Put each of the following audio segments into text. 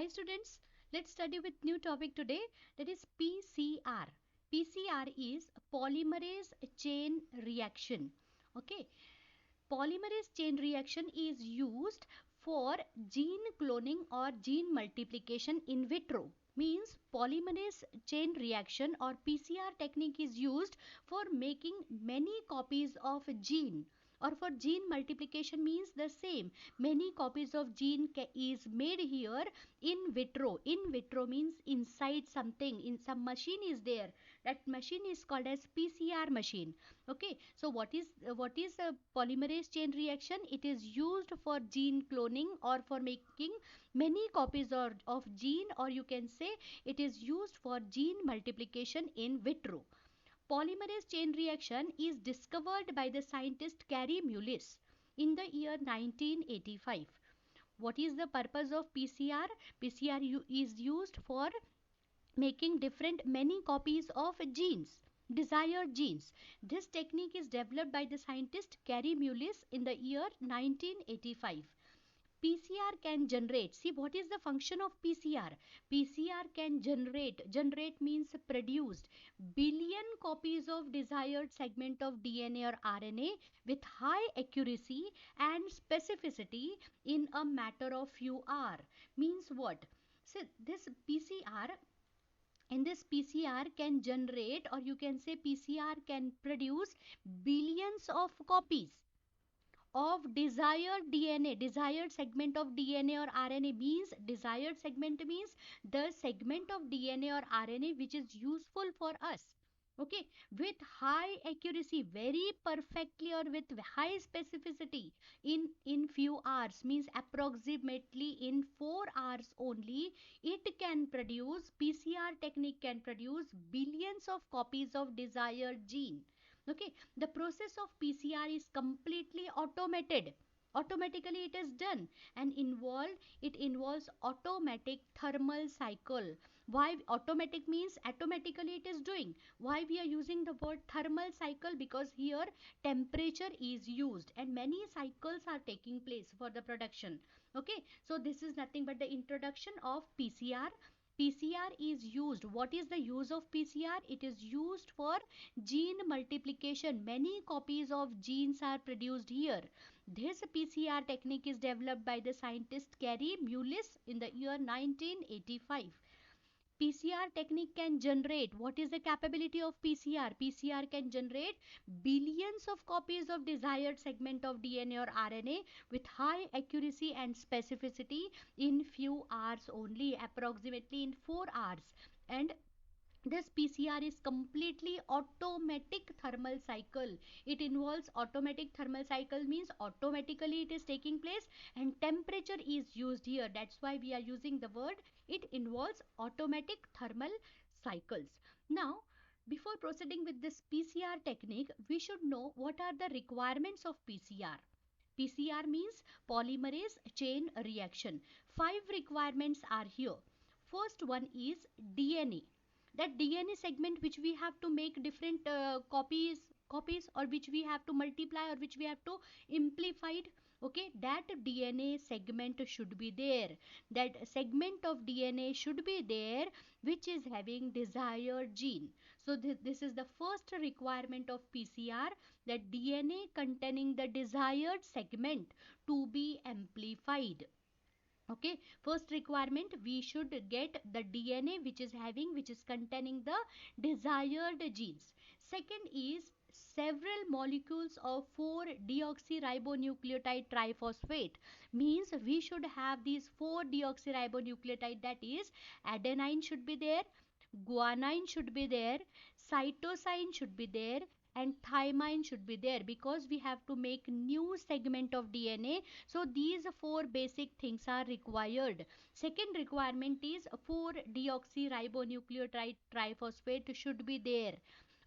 Hi students, let's study with new topic today, that is PCR. PCR is polymerase chain reaction. Okay, polymerase chain reaction is used for gene cloning or gene multiplication in vitro. Means polymerase chain reaction or PCR technique is used for making many copies of gene, or for gene multiplication means the same, many copies of gene is made here in vitro. In vitro means inside something, in some machine is there, that machine is called as PCR machine. Okay, so what is a polymerase chain reaction? It is used for gene cloning or for making many copies of gene, or you can say it is used for gene multiplication in vitro. Polymerase chain reaction is discovered by the scientist Carey Mullis in the year 1985. What is the purpose of PCR? PCR is used for making different many copies of genes, desired genes. This technique is developed by the scientist Carey Mullis in the year 1985. PCR can generate, see what is the function of PCR? PCR can generate means produced billion copies of desired segment of DNA or RNA with high accuracy and specificity in a matter of few hours. Means what? So this PCR, in this PCR can generate, or you can say PCR can produce billions of copies of desired DNA, desired segment of DNA or RNA. Means desired segment means the segment of DNA or RNA which is useful for us. Okay, with high accuracy, very perfectly or with high specificity in few hours, means approximately in 4 hours only, it can produce, PCR technique can produce billions of copies of desired gene. Okay, the process of PCR is completely automated. Automatically it is done, and it involves automatic thermal cycle. Why automatic? Means automatically it is doing. Why we are using the word thermal cycle? Because here temperature is used and many cycles are taking place for the production. Okay, so this is nothing but the introduction of PCR. PCR is used. What is the use of PCR? It is used for gene multiplication. Many copies of genes are produced here. This PCR technique is developed by the scientist Carey Mullis in the year 1985. PCR technique can generate, what is the capability of PCR? PCR can generate billions of copies of desired segment of DNA or RNA with high accuracy and specificity in few hours only, approximately in 4 hours. And this PCR is completely automatic thermal cycle. It involves automatic thermal cycle, means automatically it is taking place, and temperature is used here. That's why we are using the word, it involves automatic thermal cycles. Now, before proceeding with this PCR technique, we should know what are the requirements of PCR. PCR means polymerase chain reaction. 5 requirements are here. First one is DNA. That DNA segment which we have to make different copies, or which we have to multiply, or which we have to amplified. Okay, that DNA segment should be there. That segment of DNA should be there which is having desired gene. So this is the first requirement of PCR, that DNA containing the desired segment to be amplified. Okay, first requirement, we should get the DNA which is containing the desired genes. Second is several molecules of 4-deoxyribonucleotide triphosphate. Means we should have these 4-deoxyribonucleotide, that is adenine should be there, guanine should be there, cytosine should be there, and thymine should be there, because we have to make new segment of DNA. So these 4 basic things are required. Second requirement is 4-deoxyribonucleotide triphosphate should be there,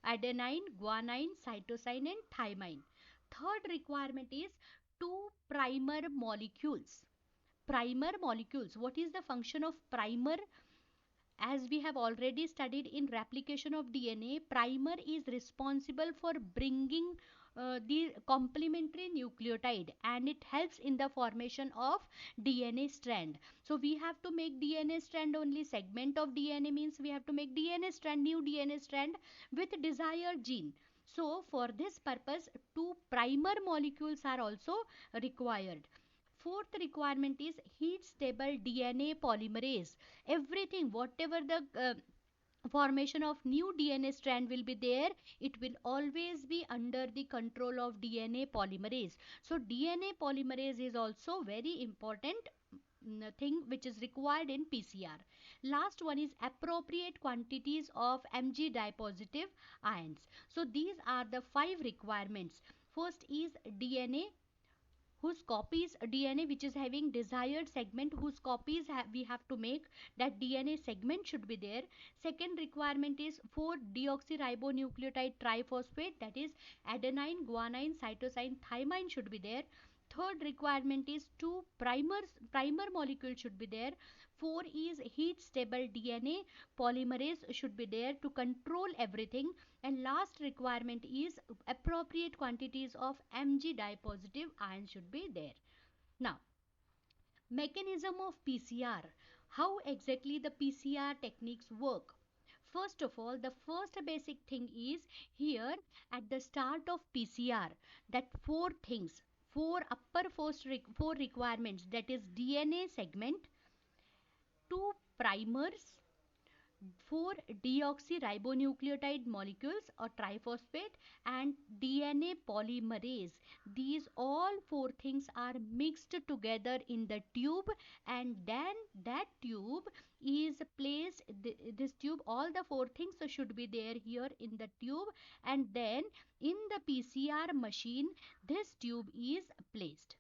adenine, guanine, cytosine and thymine. Third requirement is 2 primer molecules. Primer molecules, what is the function of primer? as we have already studied in replication of DNA, primer is responsible for bringing the complementary nucleotide, and it helps in the formation of DNA strand. So we have to make DNA strand only. Segment of DNA means we have to make DNA strand, new DNA strand with desired gene. So for this purpose, two primer molecules are also required. Fourth requirement is heat stable DNA polymerase. Everything, whatever the formation of new DNA strand will be there, it will always be under the control of DNA polymerase. So DNA polymerase is also very important thing which is required in PCR. Last one is appropriate quantities of Mg positive ions. So these are the five requirements. First is DNA whose copies DNA which is having desired segment, whose copies we have to make, that DNA segment should be there. Second requirement is 4-deoxyribonucleotide triphosphate, that is adenine, guanine, cytosine, thymine should be there. Third requirement is two primer molecule should be there. Four is heat stable DNA polymerase should be there to control everything. And last requirement is appropriate quantities of Mg positive ion should be there. Now, mechanism of PCR. How exactly the PCR techniques work? First of all, the first basic thing is here at the start of PCR, that four things, four requirements, that is DNA segment, two primers, 4-deoxyribonucleotide molecules or triphosphate, and DNA polymerase. These all four things are mixed together in the tube, and then that tube is placed, this tube, all the four things should be there here in the tube, and then in the PCR machine this tube is placed.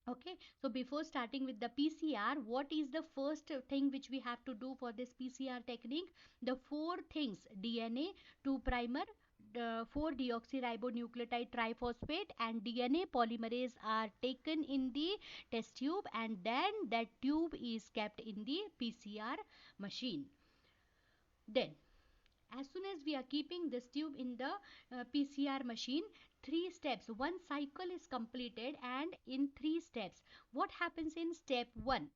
Okay, so before starting with the PCR, what is the first thing which we have to do for this PCR technique? The four things: DNA, 2 primer, 4-deoxyribonucleotide triphosphate, and DNA polymerase are taken in the test tube, and then that tube is kept in the PCR machine. Then as soon as we are keeping this tube in the PCR machine, three steps, one cycle is completed, and in three steps, what happens in step 1?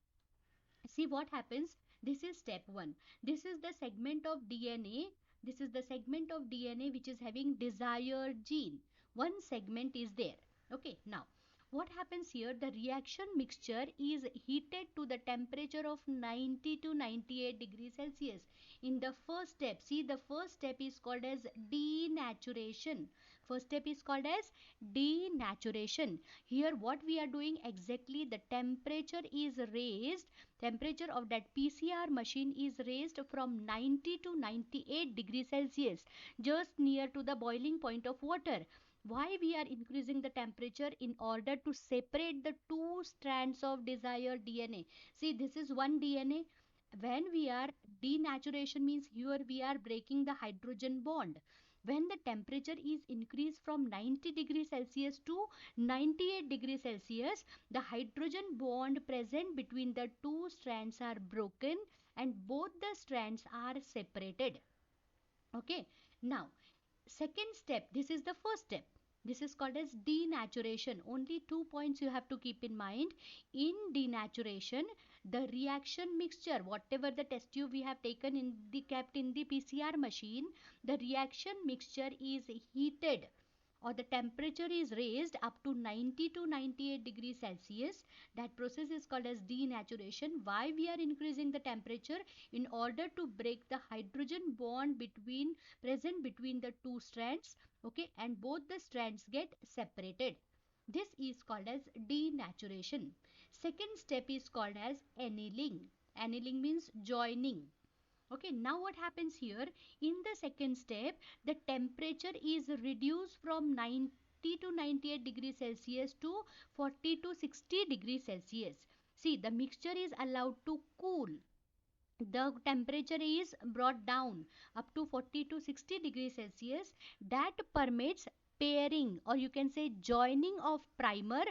See what happens. This is step 1. This is the segment of DNA. This is the segment of DNA which is having desired gene. One segment is there. Okay, now what happens here? The reaction mixture is heated to the temperature of 90 to 98 degrees Celsius. In the first step, see, the first step is called as denaturation. First step is called as denaturation. Here what we are doing exactly, the temperature is raised, temperature of that PCR machine is raised from 90 to 98 degrees Celsius, just near to the boiling point of water. Why we are increasing the temperature? In order to separate the two strands of desired DNA. See, this is one DNA. When we are denaturation means here we are breaking the hydrogen bond. When the temperature is increased from 90 degrees Celsius to 98 degrees Celsius, the hydrogen bond present between the two strands are broken and both the strands are separated. Okay, now second step, this is the first step. This is called as denaturation. Only 2 points you have to keep in mind. In denaturation, the reaction mixture, whatever the test tube we have taken in the kept in the PCR machine, the reaction mixture is heated, or the temperature is raised up to 90 to 98 degrees Celsius. That process is called as denaturation. Why we are increasing the temperature? In order to break the hydrogen bond present between the two strands, okay, and both the strands get separated. This is called as denaturation. Second step is called as annealing. Annealing means joining. Okay, now what happens here? In the second step, the temperature is reduced from 90 to 98 degrees Celsius to 40 to 60 degrees Celsius. See, the mixture is allowed to cool. The temperature is brought down up to 40 to 60 degrees Celsius. That permits pairing, or you can say joining of primer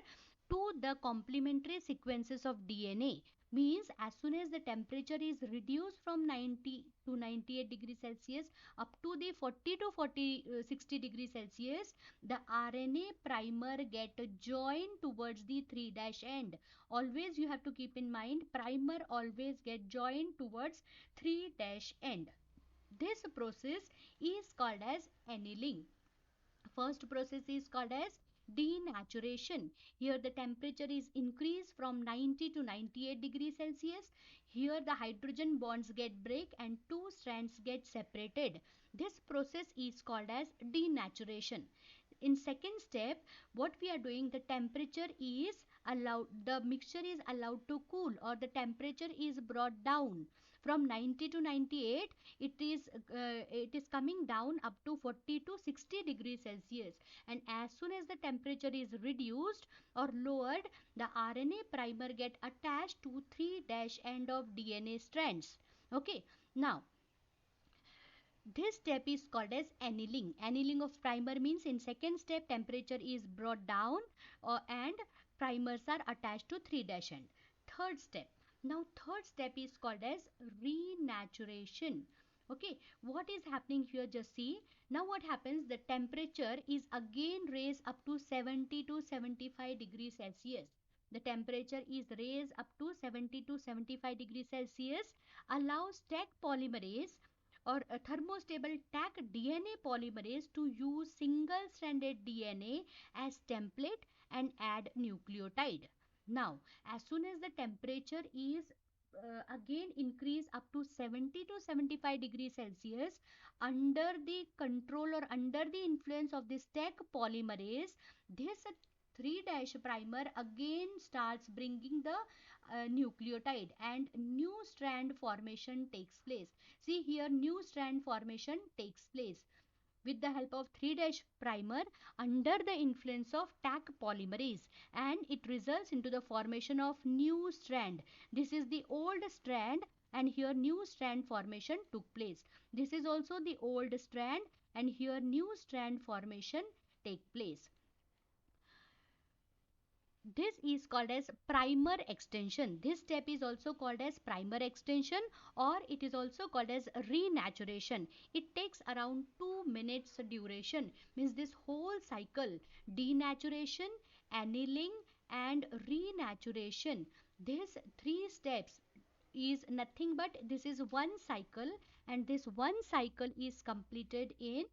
to the complementary sequences of DNA. Means as soon as the temperature is reduced from 90 to 98 degrees Celsius up to the 40 to 60 degrees Celsius, the RNA primer get joined towards the 3' end. Always you have to keep in mind, primer always get joined towards 3' end. This process is called as annealing. First process is called as denaturation. Here the temperature is increased from 90 to 98 degrees Celsius. Here the hydrogen bonds get break and two strands get separated. This process is called as denaturation. In second step, what we are doing, the temperature is allowed, the mixture is allowed to cool, or the temperature is brought down from 90 to 98. It is coming down up to 40 to 60 degrees Celsius, and as soon as the temperature is reduced or lowered, the RNA primer get attached to 3' end of DNA strands. Okay, now this step is called as annealing. Annealing of primer means in second step temperature is brought down, and primers are attached to 3' end. Third step. Now third step is called as renaturation. Okay, what is happening here, just see. Now what happens, the temperature is again raised up to 70 to 75 degrees Celsius. The temperature is raised up to 70 to 75 degrees Celsius, allows Taq polymerase or a thermostable Taq DNA polymerase to use single stranded DNA as template and add nucleotide. Now, as soon as the temperature is again increase up to 70 to 75 degrees Celsius, under the control or under the influence of this Taq polymerase, this 3' primer again starts bringing the nucleotide, and new strand formation takes place. See here, new strand formation takes place with the help of 3' primer under the influence of Taq polymerase, and it results into the formation of new strand. This is the old strand, and here new strand formation took place. This is also the old strand, and here new strand formation take place. This is called as primer extension. This step is also called as primer extension, or it is also called as renaturation. It takes around 2 minutes duration. Means this whole cycle, denaturation, annealing and renaturation, these three steps is nothing but this is one cycle, and this one cycle is completed in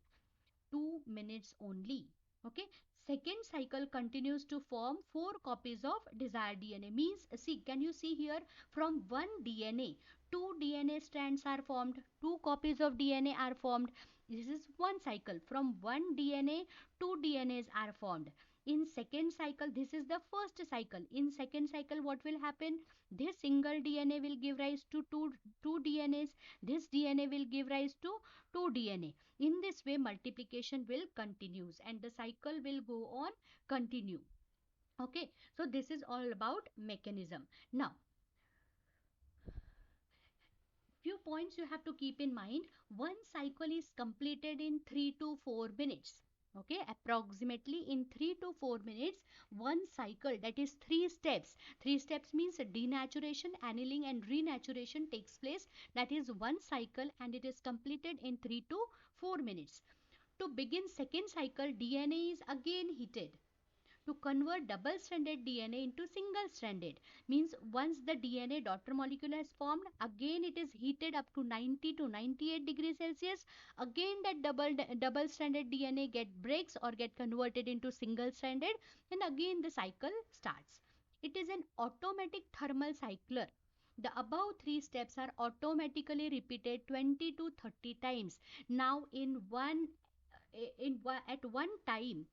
2 minutes only. Okay, second cycle continues to form 4 copies of desired DNA. Means, see, can you see here, from one DNA 2 DNA strands are formed, 2 copies of DNA are formed. This is one cycle. From one DNA 2 DNAs are formed. In second cycle, this is the first cycle. In second cycle, what will happen, this single DNA will give rise to two DNAs. This DNA will give rise to 2 DNA. In this way, multiplication will continues and the cycle will go on continue. Okay, so this is all about mechanism. Now, few points you have to keep in mind. One cycle is completed in 3 to 4 minutes. Okay, approximately in 3 to 4 minutes, one cycle, that is 3 steps. 3 steps means denaturation, annealing and renaturation takes place. That is one cycle, and it is completed in 3 to 4 minutes. To begin second cycle, DNA is again heated to convert double stranded DNA into single stranded. Means once the DNA daughter molecule has formed, again it is heated up to 90 to 98 degrees Celsius. Again that double stranded DNA get breaks or get converted into single stranded, and again the cycle starts. It is an automatic thermal cycler. The above three steps are automatically repeated 20 to 30 times. Now at one time,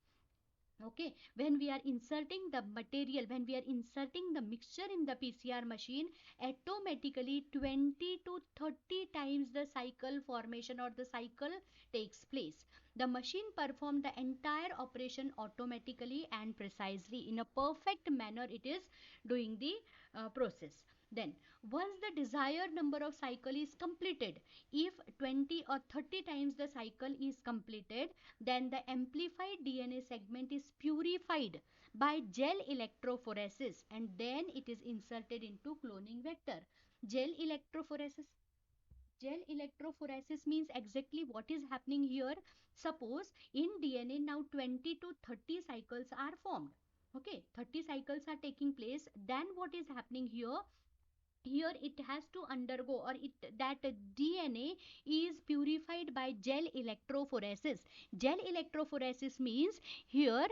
okay, when we are inserting the material, when we are inserting the mixture in the PCR machine, automatically 20 to 30 times the cycle formation or the cycle takes place. The machine performs the entire operation automatically and precisely. In a perfect manner it is doing the process. Then, once the desired number of cycle is completed, if 20 or 30 times the cycle is completed, then the amplified DNA segment is purified by gel electrophoresis and then it is inserted into cloning vector. Gel electrophoresis. Gel electrophoresis means exactly what is happening here. Suppose in DNA now 20 to 30 cycles are formed. Okay, 30 cycles are taking place. Then what is happening here? Here it has to undergo, or it that DNA is purified by gel electrophoresis. Gel electrophoresis means here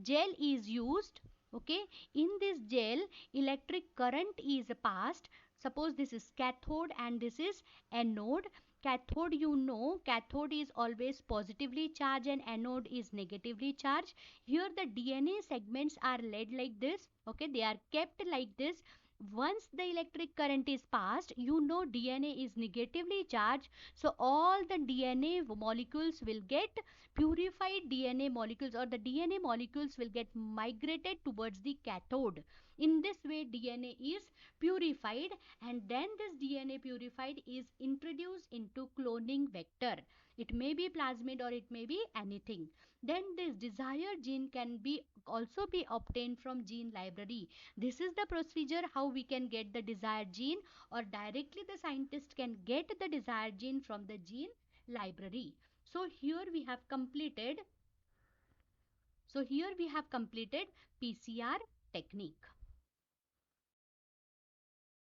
gel is used. Okay, in this gel electric current is passed. Suppose this is cathode and this is anode. Cathode, you know, cathode is always positively charged and anode is negatively charged. Here the DNA segments are laid like this. Okay, they are kept like this. Once the electric current is passed, you know DNA is negatively charged, so all the DNA molecules will get purified. DNA molecules, or the DNA molecules will get migrated towards the cathode. In this way DNA is purified, and then this DNA purified is introduced into cloning vector. It may be plasmid or it may be anything. Then this desired gene can be also be obtained from gene library. This is the procedure how we can get the desired gene, or directly the scientist can get the desired gene from the gene library. So here we have completed PCR technique.